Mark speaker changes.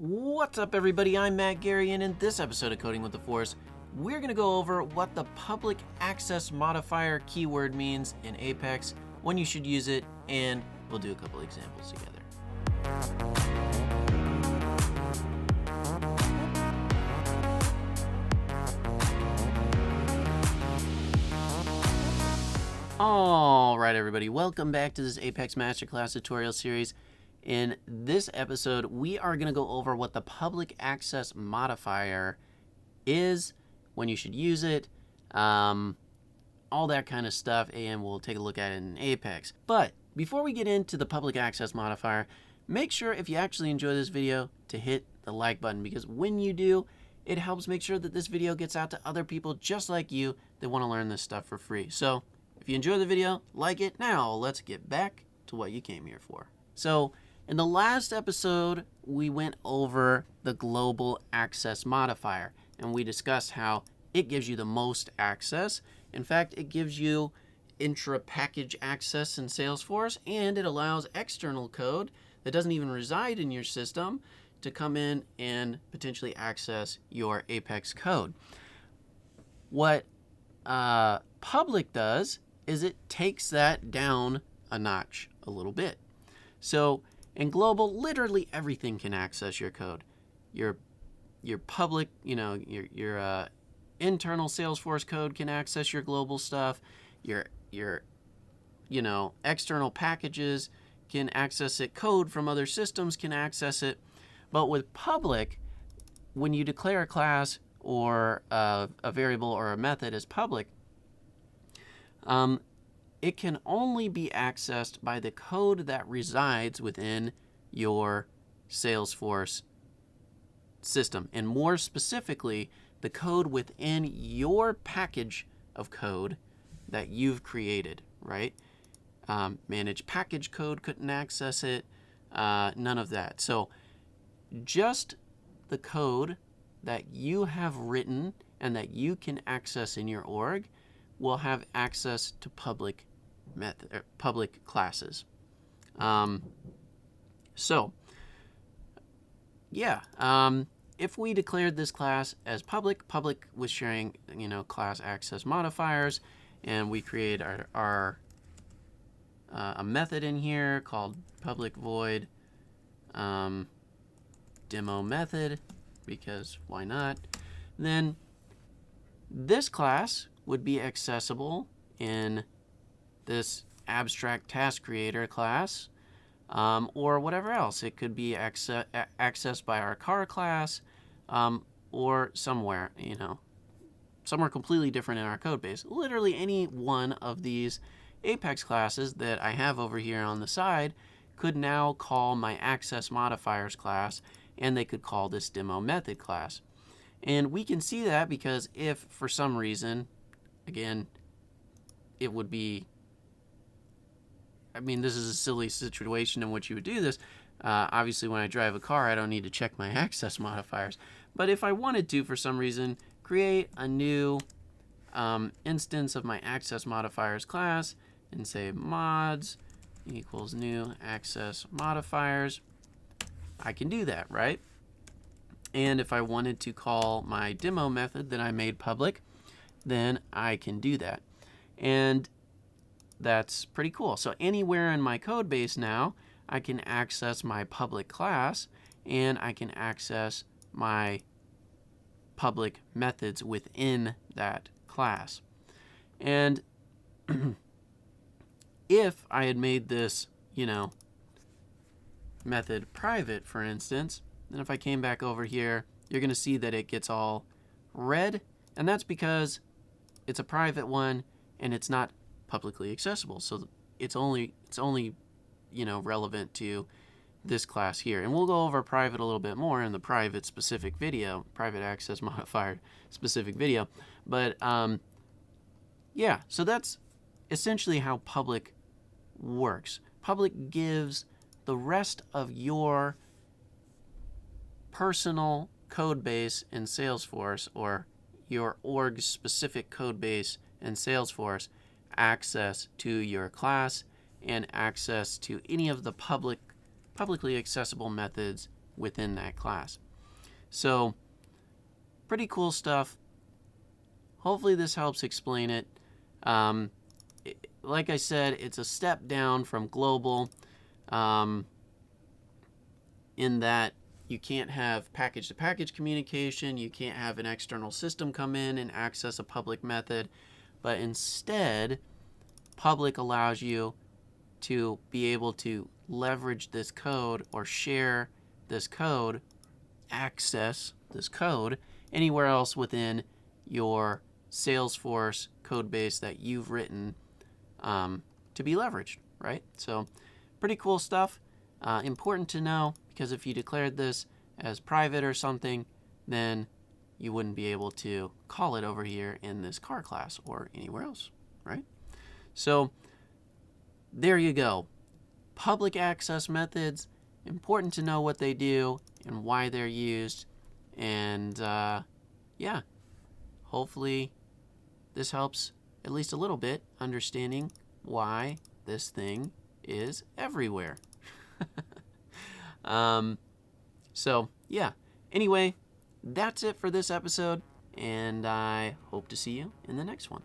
Speaker 1: What's up, everybody? I'm Matt Gary, and in this episode of Coding with the Force, we're going to go over what the public access modifier keyword means in Apex, when you should use it, and we'll do a couple examples together. Alright, everybody, welcome back to this Apex Masterclass tutorial series. In this episode, we are going to go over what the public access modifier is, when you should use it, all that kind of stuff, and we'll take a look at it in Apex. But before we get into the public access modifier, make sure if you actually enjoy this video to hit the like button, because when you do, it helps make sure that this video gets out to other people just like you that want to learn this stuff for free. So if you enjoy the video, like it. Now let's get back to what you came here for. So in the last episode, we went over the global access modifier, and we discussed how it gives you the most access. In fact, it gives you intra-package access in Salesforce, and it allows external code that doesn't even reside in your system to come in and potentially access your Apex code. What public does is it takes that down a notch a little bit. So in global, literally everything can access your code. Your public, your internal Salesforce code can access your global stuff. Your external packages can access it. Code from other systems can access it. But with public, when you declare a class or a variable or a method as public, it can only be accessed by the code that resides within your Salesforce system. And more specifically, the code within your package of code that you've created, right? Manage package code couldn't access it, none of that. So just the code that you have written and that you can access in your org will have access to public classes. If we declared this class as public was sharing, class access modifiers, and we create our a method in here called public void demo method, because why not? Then this class would be accessible in this abstract task creator class, or whatever else. It could be accessed by our car class, or somewhere completely different in our code base. Literally any one of these Apex classes that I have over here on the side could now call my access modifiers class, and they could call this demo method class. And we can see that because if for some reason, again, it would be, this is a silly situation in which you would do this. Obviously, when I drive a car, I don't need to check my access modifiers. But if I wanted to, for some reason, create a new instance of my access modifiers class and say mods equals new access modifiers, I can do that, right? And if I wanted to call my demo method that I made public, then I can do that. And that's pretty cool. So anywhere in my code base now, I can access my public class, and I can access my public methods within that class. And if I had made this, method private, for instance, then if I came back over here, you're going to see that it gets all red, and that's because it's a private one and it's not publicly accessible. So it's only relevant to this class here. And we'll go over private a little bit more in the private access modifier specific video. But so that's essentially how public works. Public gives the rest of your personal code base in Salesforce, or your org specific code base in Salesforce, access to your class and access to any of the publicly accessible methods within that class. So, pretty cool stuff. Hopefully this helps explain it. Like I said, it's a step down from global in that you can't have package-to-package communication. You can't have an external system come in and access a public method. But instead, public allows you to be able to leverage this code or share this code, access this code anywhere else within your Salesforce code base that you've written to be leveraged, right? So pretty cool stuff. Important to know, because if you declared this as private or something, then you wouldn't be able to call it over here in this car class or anywhere else, right? So there you go. Public access methods, important to know what they do and why they're used. And yeah, hopefully this helps at least a little bit understanding why this thing is everywhere. So yeah, anyway, that's it for this episode, and I hope to see you in the next one.